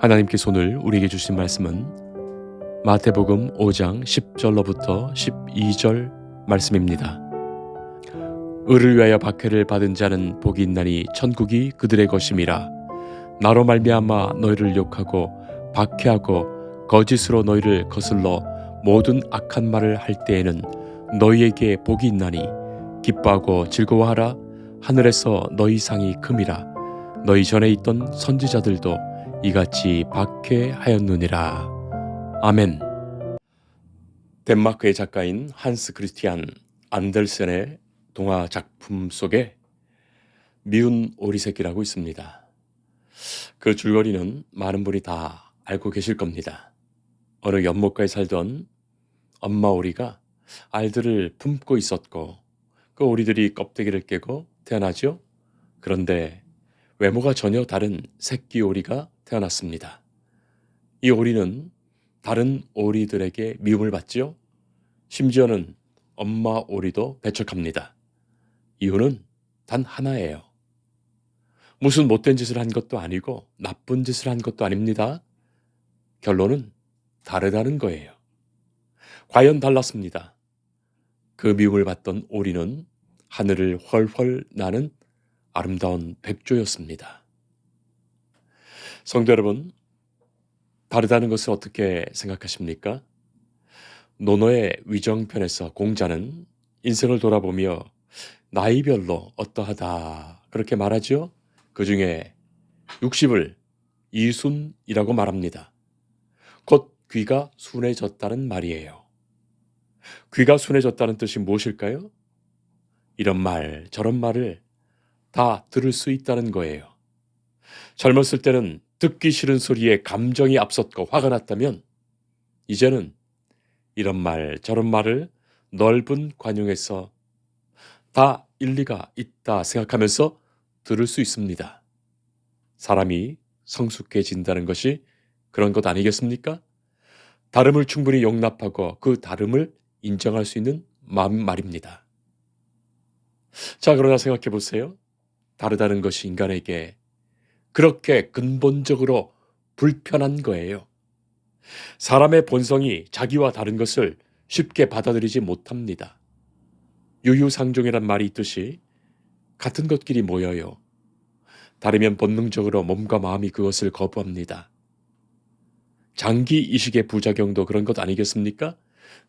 하나님께서 오늘 우리에게 주신 말씀은 마태복음 5장 10절로부터 12절 말씀입니다. 의를 위하여 박해를 받은 자는 복이 있나니 천국이 그들의 것임이라. 나로 말미암아 너희를 욕하고 박해하고 거짓으로 너희를 거슬러 모든 악한 말을 할 때에는 너희에게 복이 있나니 기뻐하고 즐거워하라. 하늘에서 너희 상이 큼이라. 너희 전에 있던 선지자들도 이같이 박해하였느니라. 아멘. 덴마크의 작가인 한스 크리스티안 안델센의 동화 작품 속에 미운 오리새끼라고 있습니다. 그 줄거리는 많은 분이 다 알고 계실 겁니다. 어느 연못가에 살던 엄마 오리가 알들을 품고 있었고 그 오리들이 껍데기를 깨고 태어나죠. 그런데 외모가 전혀 다른 새끼 오리가 태어났습니다. 이 오리는 다른 오리들에게 미움을 받죠. 심지어는 엄마 오리도 배척합니다. 이유는 단 하나예요. 무슨 못된 짓을 한 것도 아니고 나쁜 짓을 한 것도 아닙니다. 결론은 다르다는 거예요. 과연 달랐습니다. 그 미움을 받던 오리는 하늘을 훨훨 나는 아름다운 백조였습니다. 성도 여러분, 다르다는 것을 어떻게 생각하십니까? 노노의 위정편에서 공자는 인생을 돌아보며 나이별로 어떠하다 그렇게 말하죠. 그 중에 60을 이순이라고 말합니다. 곧 귀가 순해졌다는 말이에요. 귀가 순해졌다는 뜻이 무엇일까요? 이런 말 저런 말을 다 들을 수 있다는 거예요. 젊었을 때는 듣기 싫은 소리에 감정이 앞섰고 화가 났다면 이제는 이런 말 저런 말을 넓은 관용에서 다 일리가 있다 생각하면서 들을 수 있습니다. 사람이 성숙해진다는 것이 그런 것 아니겠습니까? 다름을 충분히 용납하고 그 다름을 인정할 수 있는 마음 말입니다. 자, 그러나 생각해 보세요. 다르다는 것이 인간에게 그렇게 근본적으로 불편한 거예요. 사람의 본성이 자기와 다른 것을 쉽게 받아들이지 못합니다. 유유상종이란 말이 있듯이 같은 것끼리 모여요. 다르면 본능적으로 몸과 마음이 그것을 거부합니다. 장기 이식의 부작용도 그런 것 아니겠습니까?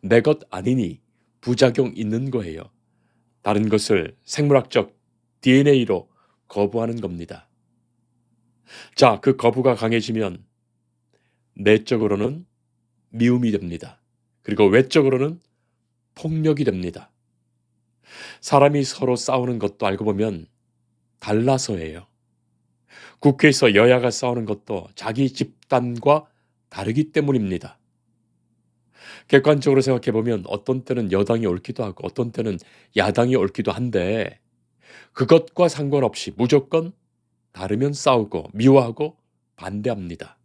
내 것 아니니 부작용 있는 거예요. 다른 것을 생물학적 DNA로 거부하는 겁니다. 자, 그 거부가 강해지면 내적으로는 미움이 됩니다. 그리고 외적으로는 폭력이 됩니다. 사람이 서로 싸우는 것도 알고 보면 달라서예요. 국회에서 여야가 싸우는 것도 자기 집단과 다르기 때문입니다. 객관적으로 생각해 보면 어떤 때는 여당이 옳기도 하고 어떤 때는 야당이 옳기도 한데 그것과 상관없이 무조건 다르면 싸우고 미워하고 반대합니다.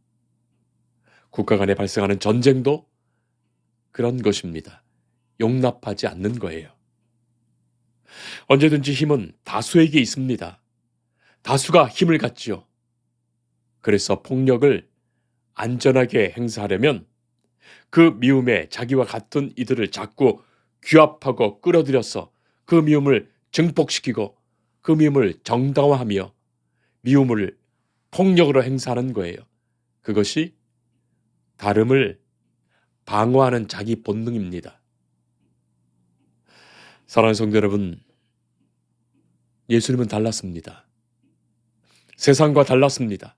국가 간에 발생하는 전쟁도 그런 것입니다. 용납하지 않는 거예요. 언제든지 힘은 다수에게 있습니다. 다수가 힘을 갖지요. 그래서 폭력을 안전하게 행사하려면 그 미움에 자기와 같은 이들을 자꾸 규합하고 끌어들여서 그 미움을 증폭시키고 그 미움을 정당화하며 미움을 폭력으로 행사하는 거예요. 그것이 다름을 방어하는 자기 본능입니다. 사랑하는 성도 여러분, 예수님은 달랐습니다. 세상과 달랐습니다.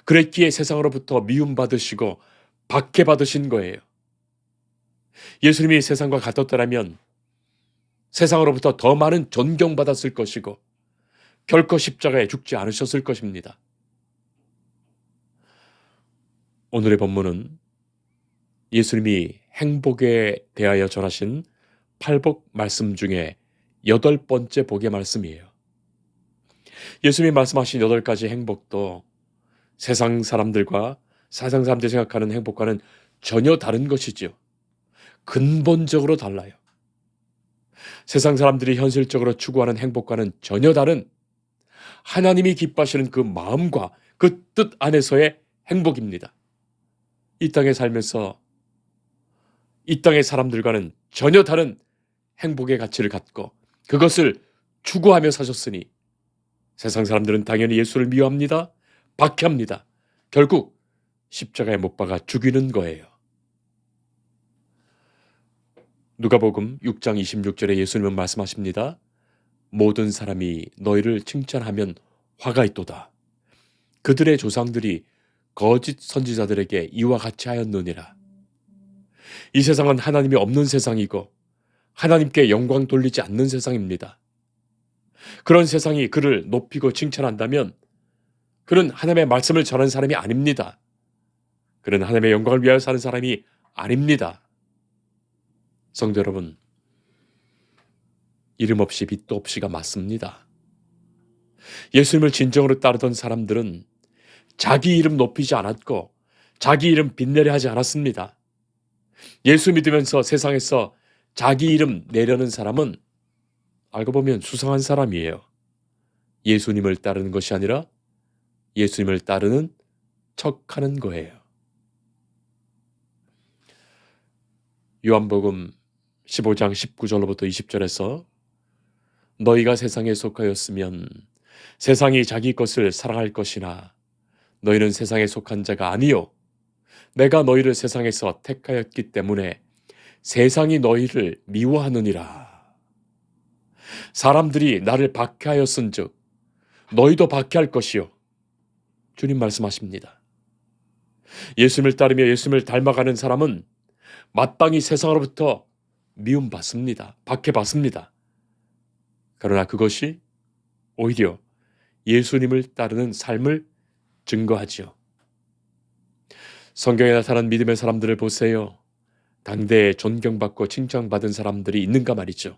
그랬기에 세상으로부터 미움받으시고 박해받으신 거예요. 예수님이 세상과 같았더라면 세상으로부터 더 많은 존경받았을 것이고 결코 십자가에 죽지 않으셨을 것입니다. 오늘의 본문은 예수님이 행복에 대하여 전하신 팔복 말씀 중에 8번째 복의 말씀이에요. 예수님이 말씀하신 8가지 행복도 세상 사람들이 생각하는 행복과는 전혀 다른 것이죠. 근본적으로 달라요. 세상 사람들이 현실적으로 추구하는 행복과는 전혀 다른 하나님이 기뻐하시는 그 마음과 그 뜻 안에서의 행복입니다. 이 땅에 살면서 이 땅의 사람들과는 전혀 다른 행복의 가치를 갖고 그것을 추구하며 사셨으니 세상 사람들은 당연히 예수를 미워합니다. 박해합니다. 결국 십자가에 못 박아 죽이는 거예요. 누가복음 6장 26절에 예수님은 말씀하십니다. 모든 사람이 너희를 칭찬하면 화가 있도다. 그들의 조상들이 거짓 선지자들에게 이와 같이 하였느니라. 이 세상은 하나님이 없는 세상이고 하나님께 영광 돌리지 않는 세상입니다. 그런 세상이 그를 높이고 칭찬한다면 그는 하나님의 말씀을 전하는 사람이 아닙니다. 그는 하나님의 영광을 위하여 사는 사람이 아닙니다. 성도 여러분, 이름 없이 빛도 없이가 맞습니다. 예수님을 진정으로 따르던 사람들은 자기 이름 높이지 않았고 자기 이름 빛내려 하지 않았습니다. 예수 믿으면서 세상에서 자기 이름 내려는 사람은 알고 보면 수상한 사람이에요. 예수님을 따르는 것이 아니라 예수님을 따르는 척하는 거예요. 요한복음 15장 19절로부터 20절에서 너희가 세상에 속하였으면 세상이 자기 것을 사랑할 것이나 너희는 세상에 속한 자가 아니요 내가 너희를 세상에서 택하였기 때문에 세상이 너희를 미워하느니라. 사람들이 나를 박해하였은즉 너희도 박해할 것이요. 주님 말씀하십니다. 예수님을 따르며 예수님을 닮아가는 사람은 마땅히 세상으로부터 미움받습니다. 박해받습니다. 그러나 그것이 오히려 예수님을 따르는 삶을 증거하지요. 성경에 나타난 믿음의 사람들을 보세요. 당대에 존경받고 칭찬받은 사람들이 있는가 말이죠.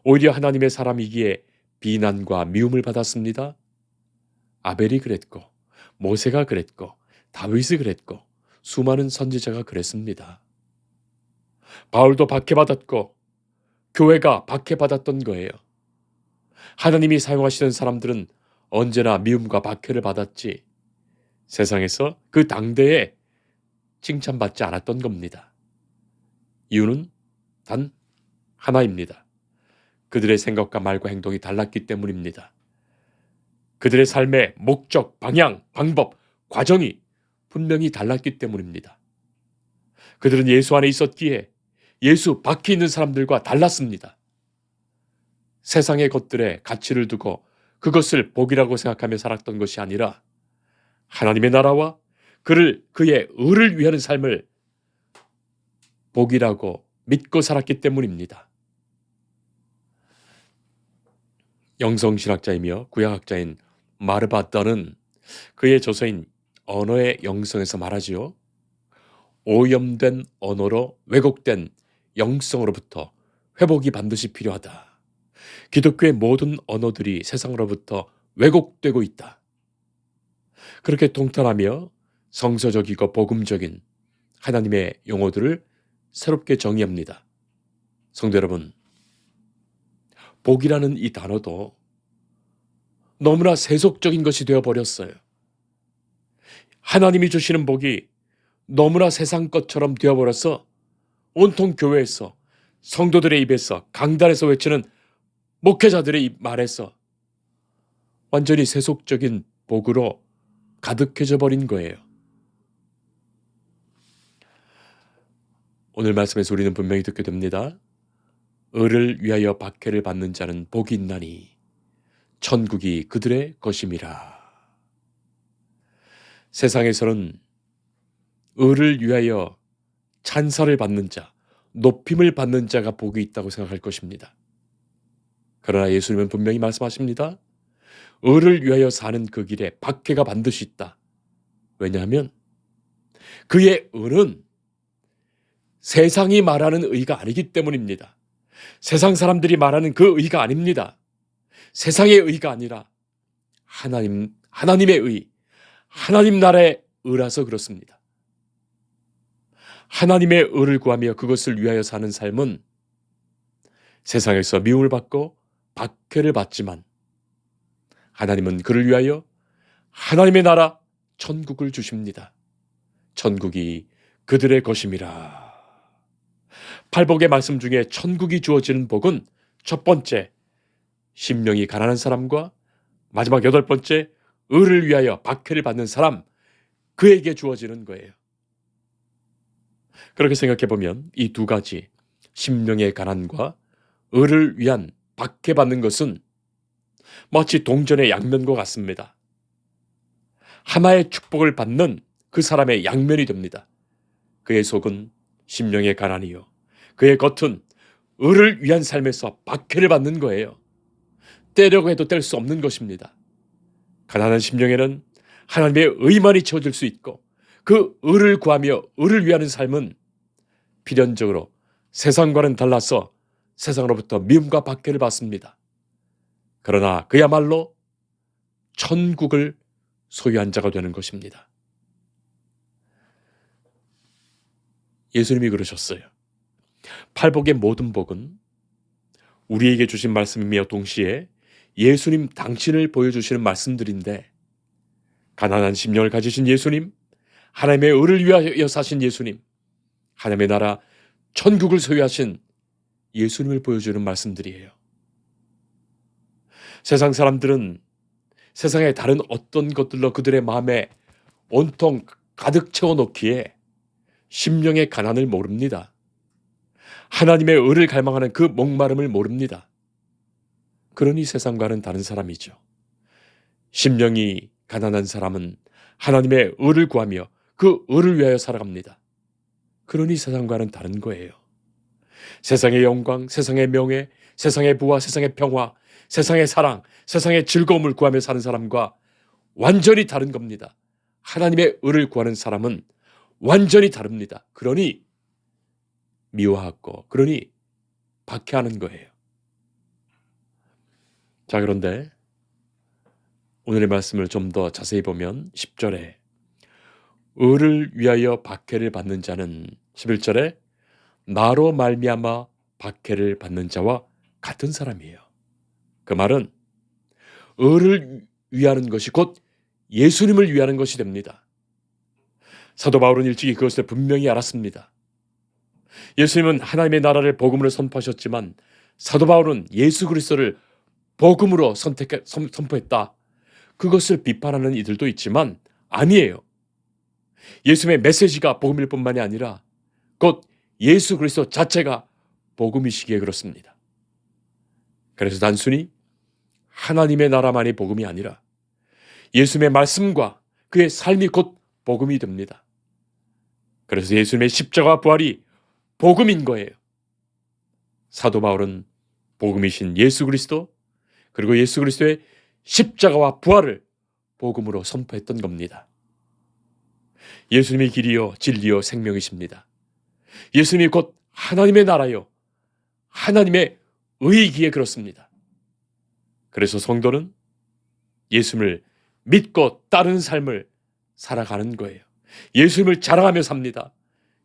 오히려 하나님의 사람이기에 비난과 미움을 받았습니다. 아벨이 그랬고 모세가 그랬고 다윗이 그랬고 수많은 선지자가 그랬습니다. 바울도 박해받았고 교회가 박해받았던 거예요. 하나님이 사용하시는 사람들은 언제나 미움과 박해를 받았지 세상에서 그 당대에 칭찬받지 않았던 겁니다. 이유는 단 하나입니다. 그들의 생각과 말과 행동이 달랐기 때문입니다. 그들의 삶의 목적, 방향, 방법, 과정이 분명히 달랐기 때문입니다. 그들은 예수 안에 있었기에 예수 밖에 있는 사람들과 달랐습니다. 세상의 것들에 가치를 두고 그것을 복이라고 생각하며 살았던 것이 아니라 하나님의 나라와 그의 의를 위하는 삶을 복이라고 믿고 살았기 때문입니다. 영성신학자이며 구약학자인 마르바떠는 그의 저서인 언어의 영성에서 말하지요. 오염된 언어로 왜곡된 영성으로부터 회복이 반드시 필요하다. 기독교의 모든 언어들이 세상으로부터 왜곡되고 있다. 그렇게 통탄하며 성서적이고 복음적인 하나님의 용어들을 새롭게 정의합니다. 성도 여러분, 복이라는 이 단어도 너무나 세속적인 것이 되어버렸어요. 하나님이 주시는 복이 너무나 세상 것처럼 되어버려서 온통 교회에서 성도들의 입에서 강단에서 외치는 목회자들의 말에서 완전히 세속적인 복으로 가득해져 버린 거예요. 오늘 말씀에서 우리는 분명히 듣게 됩니다. 의를 위하여 박해를 받는 자는 복이 있나니 천국이 그들의 것임이라. 세상에서는 의를 위하여 찬사를 받는 자, 높임을 받는 자가 복이 있다고 생각할 것입니다. 그러나 예수님은 분명히 말씀하십니다. 의를 위하여 사는 그 길에 박해가 반드시 있다. 왜냐하면 그의 의는 세상이 말하는 의가 아니기 때문입니다. 세상 사람들이 말하는 그 의가 아닙니다. 세상의 의가 아니라 하나님의 의, 하나님 나라의 의라서 그렇습니다. 하나님의 의를 구하며 그것을 위하여 사는 삶은 세상에서 미움을 받고 박해를 받지만 하나님은 그를 위하여 하나님의 나라 천국을 주십니다. 천국이 그들의 것임이라. 팔복의 말씀 중에 천국이 주어지는 복은 첫 번째, 심령이 가난한 사람과 마지막 여덟 번째, 의를 위하여 박해를 받는 사람, 그에게 주어지는 거예요. 그렇게 생각해 보면 이 두 가지, 심령의 가난과 의를 위한 박해받는 것은 마치 동전의 양면과 같습니다. 하나의 축복을 받는 그 사람의 양면이 됩니다. 그의 속은 심령의 가난이요, 그의 겉은 의를 위한 삶에서 박해를 받는 거예요. 떼려고 해도 뗄 수 없는 것입니다. 가난한 심령에는 하나님의 의만이 채워질 수 있고, 그 의를 구하며 의를 위하는 삶은 필연적으로 세상과는 달라서 세상으로부터 미움과 박해를 받습니다. 그러나 그야말로 천국을 소유한 자가 되는 것입니다. 예수님이 그러셨어요. 팔복의 모든 복은 우리에게 주신 말씀이며 동시에 예수님 당신을 보여주시는 말씀들인데, 가난한 심령을 가지신 예수님, 하나님의 의를 위하여 사신 예수님, 하나님의 나라 천국을 소유하신 예수님을 보여주는 말씀들이에요. 세상 사람들은 세상의 다른 어떤 것들로 그들의 마음에 온통 가득 채워놓기에 심령의 가난을 모릅니다. 하나님의 의를 갈망하는 그 목마름을 모릅니다. 그러니 세상과는 다른 사람이죠. 심령이 가난한 사람은 하나님의 의를 구하며 그 의를 위하여 살아갑니다. 그러니 세상과는 다른 거예요. 세상의 영광, 세상의 명예, 세상의 부와 세상의 평화, 세상의 사랑, 세상의 즐거움을 구하며 사는 사람과 완전히 다른 겁니다. 하나님의 의를 구하는 사람은 완전히 다릅니다. 그러니 미워하고, 그러니 박해하는 거예요. 자, 그런데 오늘의 말씀을 좀 더 자세히 보면 10절에 의를 위하여 박해를 받는 자는, 11절에 나로 말미암아 박해를 받는 자와 같은 사람이에요. 그 말은 의를 위하는 것이 곧 예수님을 위하는 것이 됩니다. 사도 바울은 일찍이 그것을 분명히 알았습니다. 예수님은 하나님의 나라를 복음으로 선포하셨지만 사도 바울은 예수 그리스도를 복음으로 선포했다. 그것을 비판하는 이들도 있지만 아니에요. 예수님의 메시지가 복음일 뿐만이 아니라 곧 예수 그리스도 자체가 복음이시기에 그렇습니다. 그래서 단순히 하나님의 나라만이 복음이 아니라 예수님의 말씀과 그의 삶이 곧 복음이 됩니다. 그래서 예수님의 십자가 부활이 복음인 거예요. 사도 바울은 복음이신 예수 그리스도, 그리고 예수 그리스도의 십자가와 부활을 복음으로 선포했던 겁니다. 예수님이 길이요 진리요 생명이십니다. 예수님이 곧 하나님의 나라요 하나님의 의이기에 그렇습니다. 그래서 성도는 예수님을 믿고 따르는 삶을 살아가는 거예요. 예수님을 자랑하며 삽니다.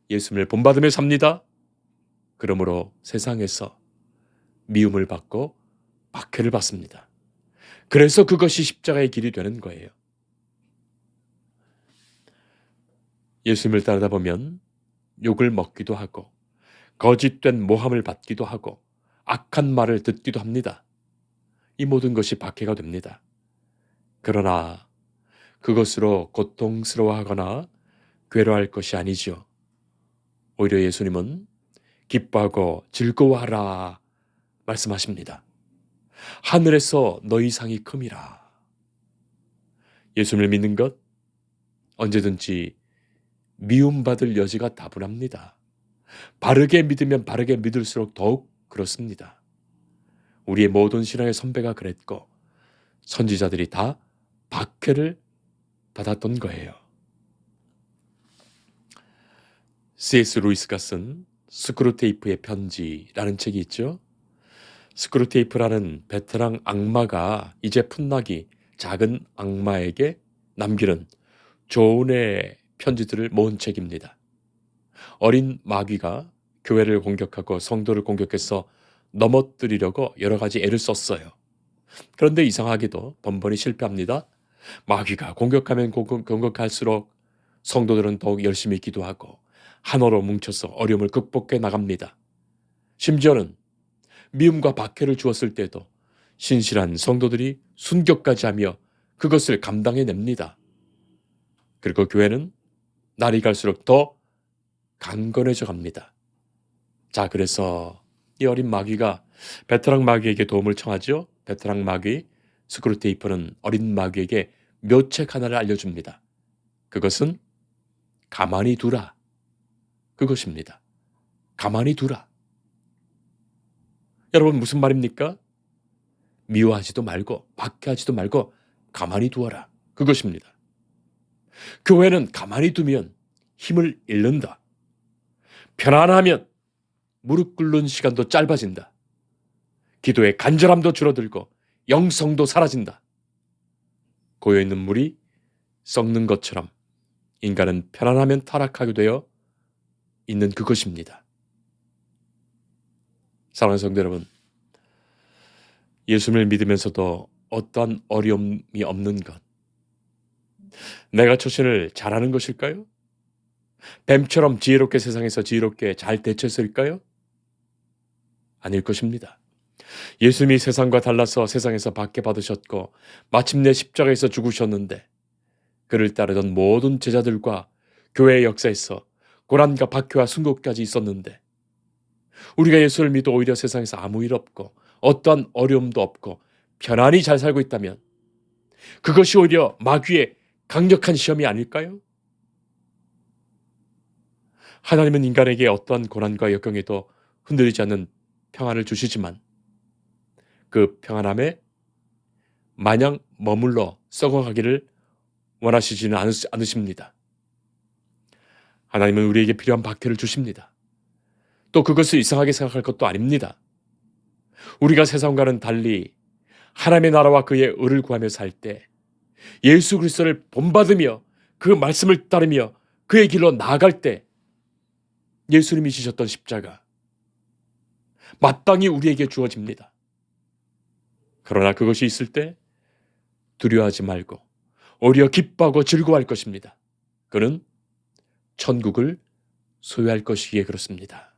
예수님을 본받으며 삽니다. 그러므로 세상에서 미움을 받고 박해를 받습니다. 그래서 그것이 십자가의 길이 되는 거예요. 예수님을 따르다 보면 욕을 먹기도 하고 거짓된 모함을 받기도 하고 악한 말을 듣기도 합니다. 이 모든 것이 박해가 됩니다. 그러나 그것으로 고통스러워하거나 괴로워할 것이 아니죠. 오히려 예수님은 기뻐하고 즐거워하라 말씀하십니다. 하늘에서 너희 상이 큼이라. 예수님을 믿는 것 언제든지 미움받을 여지가 다분합니다. 바르게 믿으면 바르게 믿을수록 더욱 그렇습니다. 우리의 모든 신앙의 선배가 그랬고 선지자들이 다 박해를 받았던 거예요. C.S. 루이스가 쓴 스크루테이프의 편지라는 책이 있죠. 스크루테이프라는 베테랑 악마가 이제 풋나기 작은 악마에게 남기는 조언의 편지들을 모은 책입니다. 어린 마귀가 교회를 공격하고 성도를 공격해서 넘어뜨리려고 여러 가지 애를 썼어요. 그런데 이상하게도 번번이 실패합니다. 마귀가 공격하면 공격할수록 성도들은 더욱 열심히 기도하고 하나로 뭉쳐서 어려움을 극복해 나갑니다. 심지어는 미움과 박해를 주었을 때도 신실한 성도들이 순교까지 하며 그것을 감당해냅니다. 그리고 교회는 날이 갈수록 더 강건해져 갑니다. 자, 그래서 이 어린 마귀가 베테랑 마귀에게 도움을 청하죠. 베테랑 마귀 스크루테이프는 어린 마귀에게 묘책 하나를 알려줍니다. 그것은 가만히 두라. 그것입니다. 가만히 두라. 여러분, 무슨 말입니까? 미워하지도 말고 박해하지도 말고 가만히 두어라. 그것입니다. 교회는 가만히 두면 힘을 잃는다. 편안하면 무릎 꿇는 시간도 짧아진다. 기도의 간절함도 줄어들고 영성도 사라진다. 고여있는 물이 썩는 것처럼 인간은 편안하면 타락하게 되어 있는 그것입니다. 사랑하는 성도 여러분, 예수님을 믿으면서도 어떠한 어려움이 없는 것, 내가 처신을 잘하는 것일까요? 뱀처럼 지혜롭게 세상에서 지혜롭게 잘 대처했을까요? 아닐 것입니다. 예수님이 세상과 달라서 세상에서 박해받으셨고 마침내 십자가에서 죽으셨는데 그를 따르던 모든 제자들과 교회의 역사에서 고난과 박해와 순교까지 있었는데 우리가 예수를 믿어 오히려 세상에서 아무 일 없고 어떠한 어려움도 없고 편안히 잘 살고 있다면 그것이 오히려 마귀의 강력한 시험이 아닐까요? 하나님은 인간에게 어떠한 고난과 역경에도 흔들리지 않는 평안을 주시지만 그 평안함에 마냥 머물러 썩어가기를 원하시지는 않으십니다. 하나님은 우리에게 필요한 박해를 주십니다. 또 그것을 이상하게 생각할 것도 아닙니다. 우리가 세상과는 달리 하나님의 나라와 그의 의를 구하며 살 때 예수 그리스도를 본받으며 그 말씀을 따르며 그의 길로 나아갈 때 예수님이 지셨던 십자가 마땅히 우리에게 주어집니다. 그러나 그것이 있을 때 두려워하지 말고 오히려 기뻐하고 즐거워할 것입니다. 그는 천국을 소유할 것이기에 그렇습니다.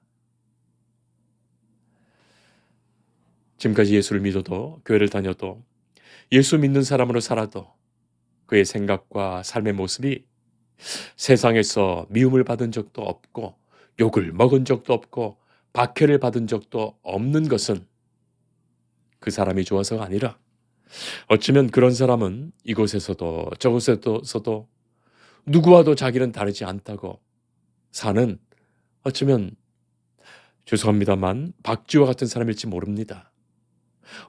지금까지 예수를 믿어도 교회를 다녀도 예수 믿는 사람으로 살아도 그의 생각과 삶의 모습이 세상에서 미움을 받은 적도 없고 욕을 먹은 적도 없고 박해를 받은 적도 없는 것은 그 사람이 좋아서가 아니라 어쩌면 그런 사람은 이곳에서도 저곳에서도 누구와도 자기는 다르지 않다고 사는 어쩌면 죄송합니다만 박쥐와 같은 사람일지 모릅니다.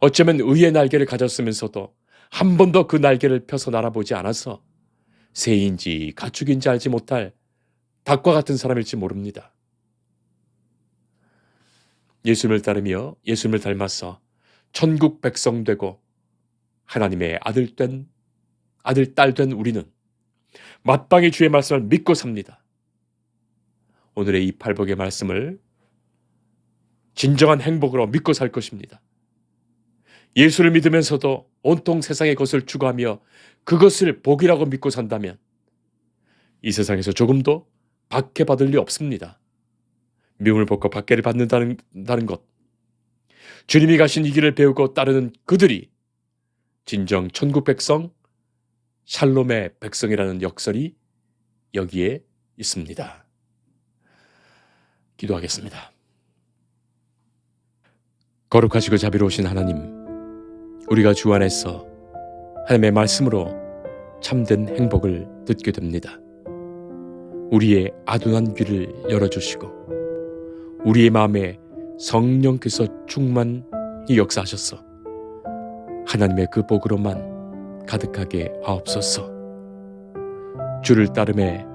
어쩌면 의의 날개를 가졌으면서도 한 번도 그 날개를 펴서 날아보지 않아서 새인지 가축인지 알지 못할 닭과 같은 사람일지 모릅니다. 예수님을 따르며 예수님을 닮아서 천국 백성 되고 하나님의 아들, 딸 된 우리는 마땅히 주의 말씀을 믿고 삽니다. 오늘의 이 팔복의 말씀을 진정한 행복으로 믿고 살 것입니다. 예수를 믿으면서도 온통 세상의 것을 추구하며 그것을 복이라고 믿고 산다면 이 세상에서 조금도 박해받을 리 없습니다. 미움을 벗고 박해를 받는다는 것, 주님이 가신 이 길을 배우고 따르는 그들이 진정 천국 백성, 샬롬의 백성이라는 역설이 여기에 있습니다. 기도하겠습니다. 거룩하시고 자비로우신 하나님, 우리가 주 안에서 하나님의 말씀으로 참된 행복을 듣게 됩니다. 우리의 아둔한 귀를 열어주시고 우리의 마음에 성령께서 충만히 역사하셔서 하나님의 그 복으로만 가득하게 하옵소서. 주를 따름에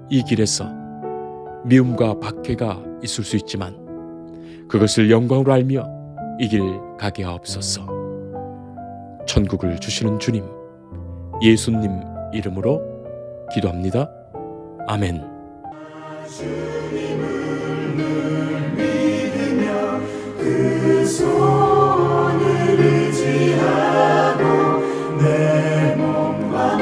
이 길에서 미움과 박해가 있을 수 있지만 그것을 영광으로 알며 이 길 가게 하옵소서. 천국을 주시는 주님, 예수님 이름으로 기도합니다. 아멘. 주님을 늘 믿으며 그 손을 의지하고 내 몸과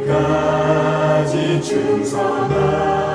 끝까지 충성하